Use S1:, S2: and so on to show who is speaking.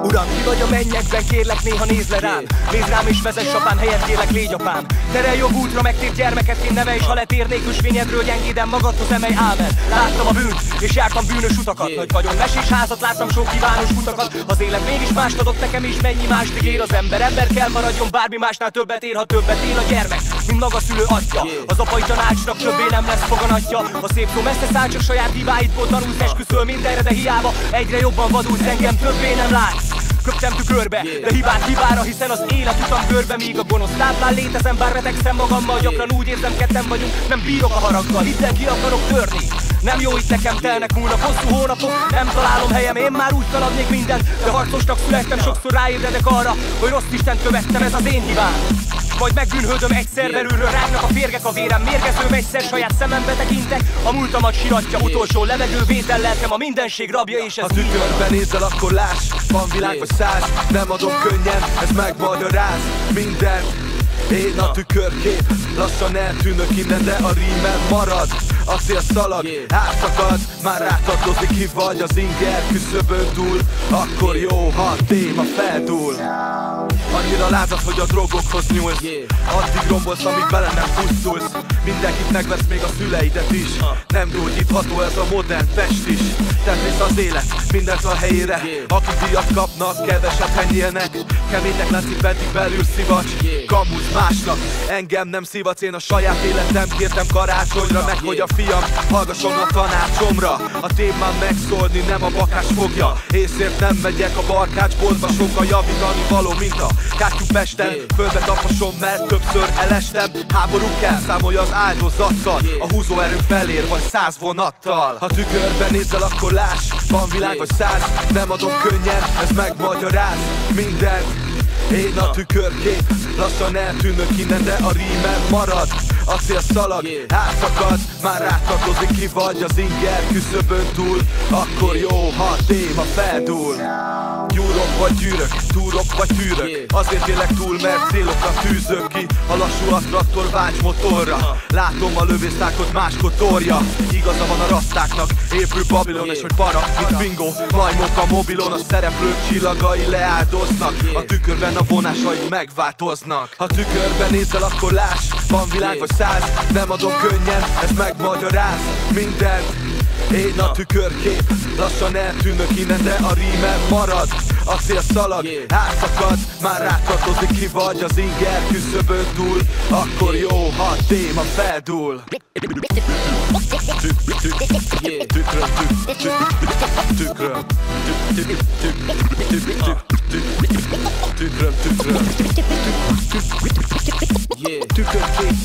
S1: Uram, ki vagy a mennyekben, kérlek néha nézz le rám. Nézz rám és vezess apám, helyet kérlek légy apám. Terelj jobb útra, megtért gyermeketként neve, és ha letérnék ösvényedről gyengéden magadhoz emelj, ámen. Láttam a bűnt, és jártam bűnös utakat. Nagy vagyon mesés házat, láttam sok kívános utakat. Az élet mégis mást adott nekem, és mennyi mást ígér az ember. Ember kell maradjon, bármi másnál többet ér, ha többet él a gyermek, mint maga szülő atya. Az apai tanácsnak többé nem lesz foganatja. A szép szó messze száll, csak saját hibáidból tanulsz, esküszöl mindenre, de hiába egyre jobban vadulsz, engem többé nem látsz. Köptem tükörbe, de hibát hibára, hiszen az élet utam körbe, míg a gonosz táplál létezem, bár retegszem magammal. Gyakran úgy érzem, ketten vagyunk, nem bírok a haraggal, hiszen ki akarok törni. Nem jó itt nekem, telnek múlnak hosszú hónapok, nem találom helyem, én már úgy feladnék mindent. De harcosnak születtem, sokszor ráébredek arra, hogy rossz Istent követtem, ez az én hibám. Majd megbűnhődöm egyszer, belülről rágnak a férgek a vérem. Mérgezőm egyszer, saját szemembe tekintek, a múltamat siratja, utolsó levegő vétel lelkem, a mindenség rabja, és ez
S2: ha tükörben nézel, akkor láss, van világ vagy száz, nem adom könnyen, ez megmagyaráz minden. Én a tükörkép, lassan eltűnök innen, de a rímem marad. A cél szalag, átszakad, már rátartozik, ki vagy az inger küszöbön túl. Akkor jó, ha a téma feldúl. Annyira lázad, hogy a drogokhoz nyúlsz, addig rombolsz, amíg bele nem pusztulsz. Mindenkit megvesz, még a szüleidet is. Nem gyógyítható ez a modern Pest is. Tetrész az élet, mindent a helyére. Akik díjat kapnak, keveset henyélnek. Keménynek látszik, pedig belül szivacs. Kamuz másnak, engem nem szivac. Én a saját életem kértem karácsonyra, meg hogy a fiam hallgasson a tanácsomra. A témán megszólni nem a bakás fogja. Észért nem megyek a barkácsboltba, sokkal javítani való, mint a kátyú Pesten. Földbe taposom, mert többször elestem. Háború kell, számolja az áldozattal, a húzóerő felér vagy 100 vonattal. Ha tükörben nézel, akkor láss, van világ vagy száz, nem adom könnyen, ez megmagyaráz minden. Én a tükörkép, lassan eltűnök innen, de a rímem marad. A cél szalag, átszakad, már rátartozik, ki vagy az inger küszöbön túl. Akkor jó, ha a téma feldúl. Gyúrok vagy gyűrök, túrok vagy tűrök, azért élek túl, mert célokra tűzök ki. A lassú a traktor vágy motorra, látom a lövésztákot máskor torja. Igaza van a rasztáknak, épül Babilon, és hogy para, mint bingo, majmok a mobilon. A szereplők csillagai leáldoznak, a tükörben a vonásai megváltoznak. Ha tükörben nézel, akkor láss, van világ vagy száz, nem adom könnyen, ez megmagyaráz minden. Én a tükörkép, lassan eltűnök innen, de a rímem marad. A cél szalag, átszakad, már rátartozik, ki vagy az inger küszöbön túl. Akkor jó, ha a téma feldúl.
S1: Tükörkép.